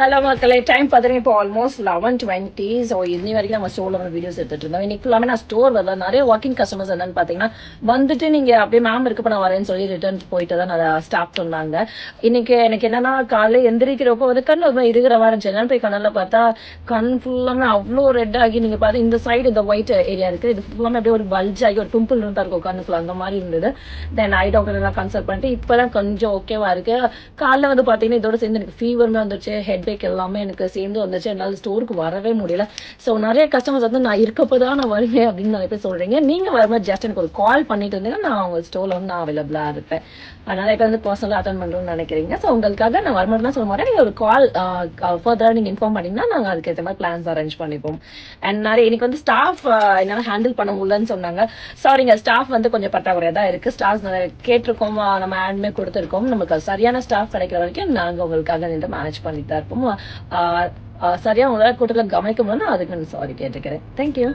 Hello மக்களே, time பார்த்தீங்கன்னா இப்போ ஆல்மோஸ்ட் 11:20. ஸோ இன்னி வரைக்கும் நம்ம ஸ்டோரில் வீடியோஸ் எடுத்துட்டு இருந்தோம். இன்னைக்கு ஃபுல்லாமே நான் ஸ்டோர் வரல. நிறைய வாக்கிங் கஸ்டமர்ஸ் என்னன்னு பார்த்தீங்கன்னா வந்துட்டு நீங்கள் அப்படியே மேம் இருக்கப்ப நான் வரேன்னு சொல்லி ரிட்டர்ன் போயிட்டு தான் நான் ஸ்டாப் சொன்னாங்க. இன்னைக்கு எனக்கு என்னன்னா காலையில் எந்திரிக்கிறப்போ வந்து கண் ஒரு இருக்கிற மாதிரி இருந்துச்சு. என்னன்னு போய் கண்ணில் பார்த்தா கண் ஃபுல்லாமே அவ்வளோ ரெட் ஆகி நீங்கள் பார்த்து இந்த சைடு இந்த ஒயிட் ஏரியா இருக்குது, இது ஃபுல்லாமே அப்படியே ஒரு பல்ஜ் ஆகி ஒரு பிம்பிள் இருந்தா இருக்கும் கண்ணுக்குள்ள, அந்த மாதிரி இருந்தது. தென் ஐ டாக்டர் எல்லாம் கன்சல்ட் பண்ணிட்டு இப்போ தான் கொஞ்சம் ஓகேவா இருக்கு. காலைல வந்து பார்த்தீங்கன்னா இதோட சேர்ந்து எனக்கு ஃபீவருமே வந்துருச்சு, ஹெட் பேக் எல்லாமே எனக்கு சேர்ந்து வந்துச்சு. என்னால் ஸ்டோருக்கு வரவே முடியல. ஸோ நிறைய கஸ்டமர்ஸ் வந்து நான் இருக்கப்போ தான் நான் வருவேன் அப்படின்னு நிறைய பேர் சொல்கிறீங்க. நீங்கள் வரும்போது ஜஸ்ட் எனக்கு ஒரு கால் பண்ணிட்டு இருந்தீங்கன்னா நான் உங்கள் ஸ்டோரில் வந்து நான் அவைலபிளாக இருப்பேன். நிறைய பேர் வந்து பர்சனலாக அட்டன் பண்ணுறோம்னு நினைக்கிறீங்க. ஸோ உங்களுக்காக நான் வரும்போது தான் சொல்ல மாட்டேன், நீங்கள் ஒரு கால் ஃபர்தராக நீங்கள் இன்ஃபார்ம் பண்ணிங்கன்னா நாங்கள் அதுக்கேற்ற மாதிரி பிளான்ஸ் அரேஞ்ச் பண்ணிப்போம். அண்ட் நிறைய இன்னைக்கு வந்து ஸ்டாஃப் என்னால் ஹேண்டில் பண்ண முடியலன்னு சொன்னாங்க. சாரிங்க, ஸ்டாஃப் வந்து கொஞ்சம் பற்றாக்குறையாக தான் இருக்குது. ஸ்டாஃப்ஸ் நிறைய கேட்டிருக்கோம், நம்ம ஆட்மே கொடுத்துருக்கோம். நமக்கு சரியான ஸ்டாஃப் கிடைக்கிற வரைக்கும் நாங்கள் உங்களுக்காக நின்று மேனேஜ் பண்ணிட்டு தான் இருப்போம். சரியாக உங்களால் கூட்டத்தில் கவனிக்க முடியல, அதுக்கு நான் சாரி கேட்டுக்கிறேன். தேங்க்யூ.